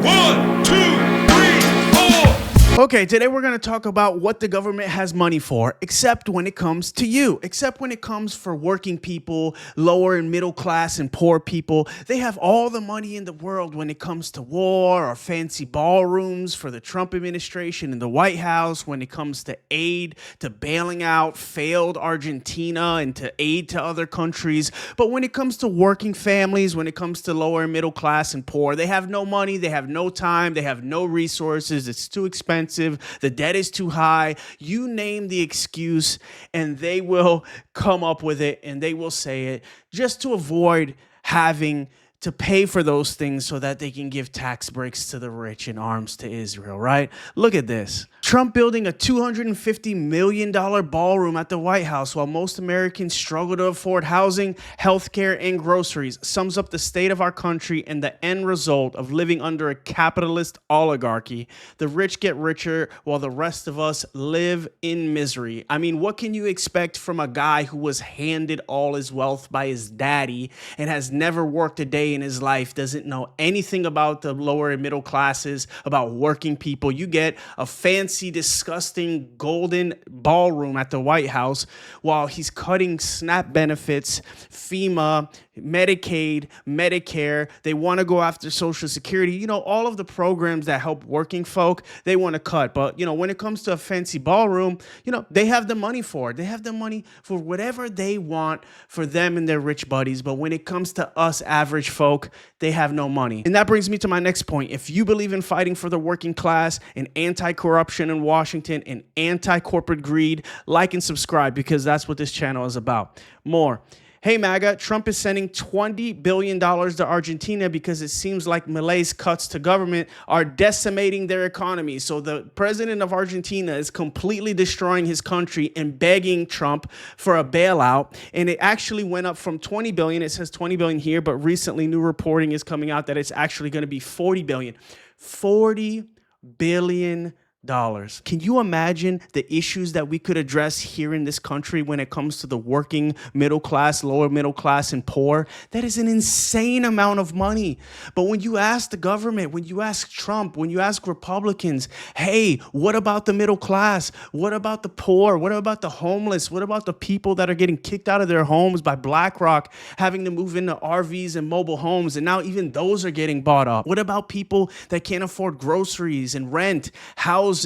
1, 2, 3, 4. Okay, today we're going to talk about what the government has money for, except when it comes to you, except when it comes for working people, lower and middle class and poor people. They have all the money in the world when it comes to war or fancy ballrooms for the Trump administration in the White House, when it comes to aid, to bailing out failed Argentina and to aid to other countries. But when it comes to working families, when it comes to lower and middle class and poor, they have no money, they have no time, they have no resources, it's too expensive. The debt is too high. You name the excuse and they will come up with it and they will say it just to avoid having to pay for those things so that they can give tax breaks to the rich and arms to Israel, right? Look at this. Trump building a $250 million ballroom at the White House while most Americans struggle to afford housing, healthcare, and groceries sums up the state of our country and the end result of living under a capitalist oligarchy. The rich get richer while the rest of us live in misery. I mean, what can you expect from a guy who was handed all his wealth by his daddy and has never worked a day in his life, doesn't know anything about the lower and middle classes, about working people? You get a fancy, disgusting golden ballroom at the White House while he's cutting SNAP benefits, FEMA, Medicaid, Medicare. They want to go after Social Security. You know, all of the programs that help working folk, they want to cut. But, you know, when it comes to a fancy ballroom, you know, they have the money for it. They have the money for whatever they want for them and their rich buddies. But when it comes to us average folk, they have no money. And that brings me to my next point. If you believe in fighting for the working class and anti-corruption in Washington and anti-corporate greed, like and subscribe because that's what this channel is about. More. Hey, MAGA, Trump is sending $20 billion to Argentina because it seems like Milei's cuts to government are decimating their economy. So the president of Argentina is completely destroying his country and begging Trump for a bailout. And it actually went up from 20 billion. It says 20 billion here, but recently new reporting is coming out that it's actually going to be 40 billion. $40 billion. Can you imagine the issues that we could address here in this country when it comes to the working middle class, lower middle class, and poor? That is an insane amount of money. But when you ask the government, when you ask Trump, when you ask Republicans, hey, what about the middle class? What about the poor? What about the homeless? What about the people that are getting kicked out of their homes by BlackRock, having to move into RVs and mobile homes, and now even those are getting bought up? What about people that can't afford groceries and rent, housing,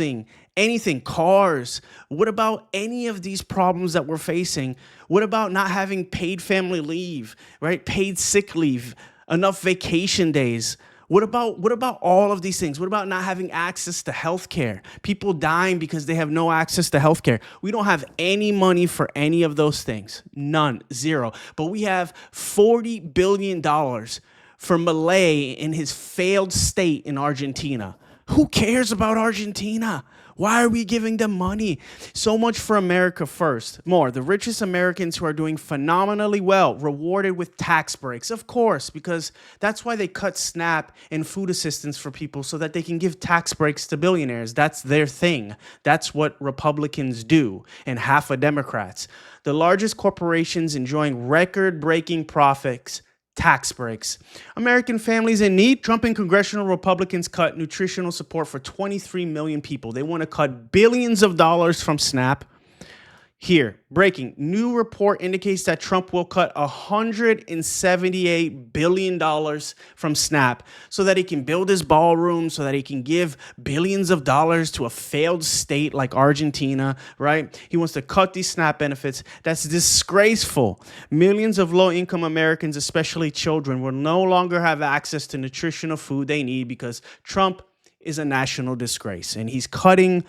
anything, cars? What about any of these problems that we're facing? What about not having paid family leave, right? Paid sick leave, enough vacation days? What about all of these things? What about not having access to healthcare? People dying because they have no access to healthcare. We don't have any money for any of those things. None, zero. But we have $40 billion for Milei in his failed state in Argentina. Who cares about Argentina? Why are we giving them money? So much for America first. More, the richest Americans who are doing phenomenally well, rewarded with tax breaks. Of course, because that's why they cut SNAP and food assistance for people so that they can give tax breaks to billionaires. That's their thing. That's what Republicans do, and half of Democrats. The largest corporations enjoying record-breaking profits, tax breaks. American families in need. Trump and congressional Republicans cut nutritional support for 23 million people. They want to cut billions of dollars from SNAP. Here, breaking. New report indicates that Trump will cut $178 billion from SNAP so that he can build his ballroom, so that he can give billions of dollars to a failed state like Argentina, right? He wants to cut these SNAP benefits. That's disgraceful. Millions of low-income Americans, especially children, will no longer have access to nutritional food they need because Trump is a national disgrace. And he's cutting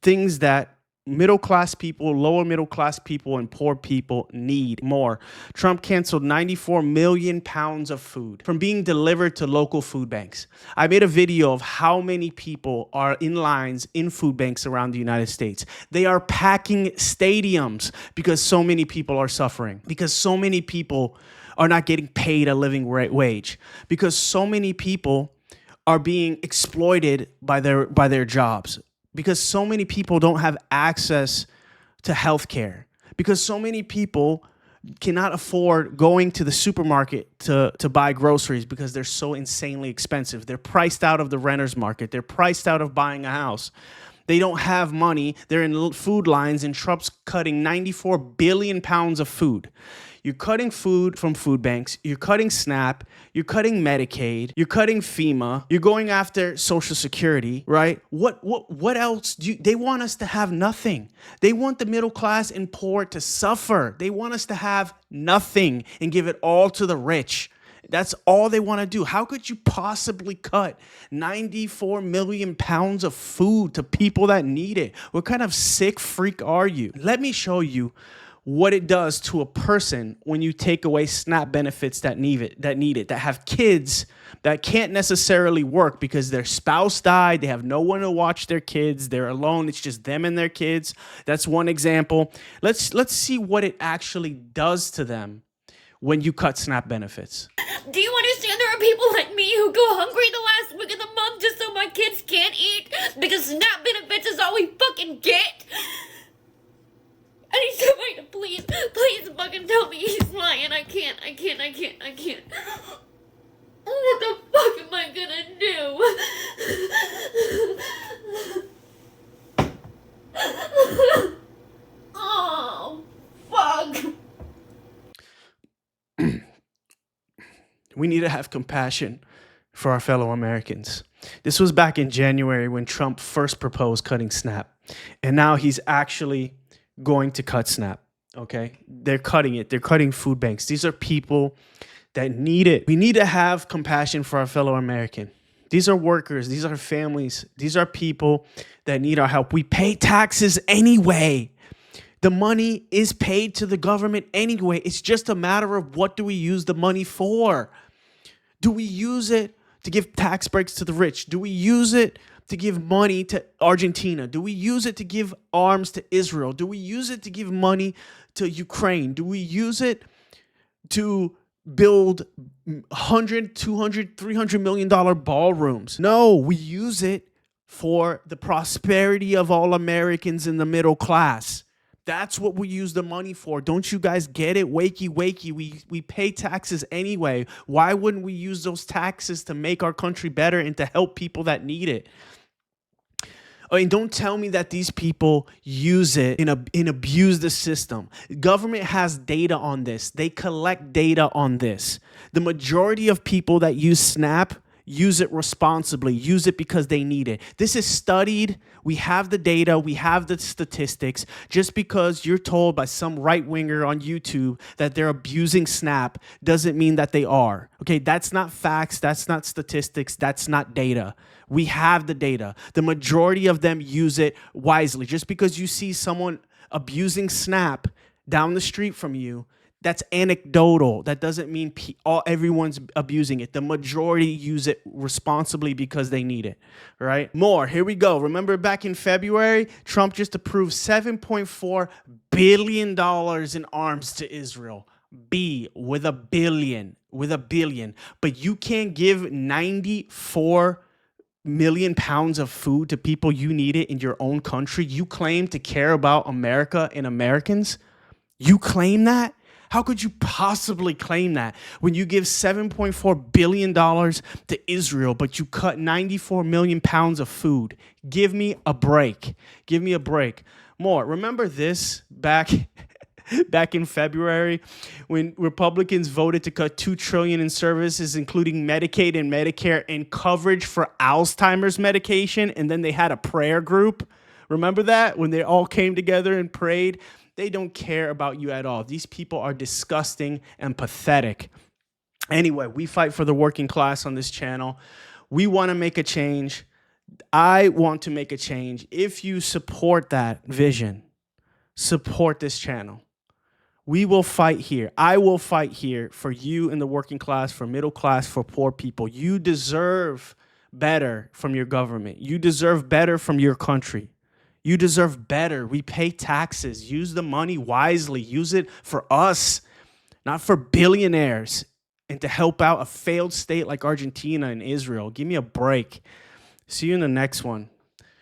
things that middle-class people, lower middle-class people, and poor people need. More. Trump canceled 94 million pounds of food from being delivered to local food banks. I made a video of how many people are in lines in food banks around the United States. They are packing stadiums because so many people are suffering, because so many people are not getting paid a living wage, because so many people are being exploited by their jobs, because so many people don't have access to health care, because so many people cannot afford going to the supermarket to buy groceries because they're so insanely expensive. They're priced out of the renter's market. They're priced out of buying a house. They don't have money. They're in food lines, and Trump's cutting 94 billion pounds of food. You're cutting food from food banks. You're cutting SNAP. You're cutting Medicaid. You're cutting FEMA. You're going after Social Security, right? What else they want us to have nothing. They want the middle class and poor to suffer. They want us to have nothing and give it all to the rich. That's all they want to do. How could you possibly cut 94 million pounds of food to people that need it? What kind of sick freak are you? Let me show you what it does to a person when you take away SNAP benefits that need it, that have kids that can't necessarily work because their spouse died. They have no one to watch their kids. They're alone. It's just them and their kids. That's one example. Let's see what it actually does to them when you cut SNAP benefits. Do you understand there are people like me who go hungry the last week of the month just so my kids can't eat because SNAP benefits is all we fucking get? I need somebody to please fucking tell me he's lying. I can't. What the fuck am I gonna do? Oh, fuck. We need to have compassion for our fellow Americans. This was back in January when Trump first proposed cutting SNAP. And now he's actually going to cut SNAP, okay? They're cutting it. They're cutting food banks. These are people that need it. We need to have compassion for our fellow American. These are workers. These are families. These are people that need our help. We pay taxes anyway. The money is paid to the government anyway. It's just a matter of what do we use the money for? Do we use it to give tax breaks to the rich? Do we use it to give money to Argentina? Do we use it to give arms to Israel? Do we use it to give money to Ukraine? Do we use it to build $100, $200, $300 million ballrooms? No, we use it for the prosperity of all Americans in the middle class. That's what we use the money for. Don't you guys get it? Wakey, wakey. We pay taxes anyway. Why wouldn't we use those taxes to make our country better and to help people that need it? I mean, don't tell me that these people use it and abuse the system. Government has data on this. They collect data on this. The majority of people that use SNAP use it responsibly, use it because they need it. This is studied. We have the data. We have the statistics. Just because you're told by some right-winger on YouTube that they're abusing SNAP doesn't mean that they are. Okay, that's not facts. That's not statistics. That's not data. We have the data. The majority of them use it wisely. Just because you see someone abusing SNAP down the street from you, that's anecdotal. That doesn't mean everyone's abusing it. The majority use it responsibly because they need it, right? More, here we go. Remember back in February, Trump just approved $7.4 billion in arms to Israel. With a billion. But you can't give 94 million pounds of food to people you need it in your own country. You claim to care about America and Americans. You claim that? How could you possibly claim that when you give $7.4 billion to Israel, but you cut 94 million pounds of food? Give me a break. Give me a break. More. Remember this back in February when Republicans voted to cut $2 trillion in services, including Medicaid and Medicare, and coverage for Alzheimer's medication, and then they had a prayer group? Remember that? When they all came together and prayed? They don't care about you at all. These people are disgusting and pathetic. Anyway, we fight for the working class on this channel. We want to make a change. I want to make a change. If you support that vision, support this channel. We will fight here. I will fight here for you in the working class, for middle class, for poor people. You deserve better from your government. You deserve better from your country. You deserve better. We pay taxes. Use the money wisely. Use it for us, not for billionaires, and to help out a failed state like Argentina and Israel. Give me a break. See you in the next one.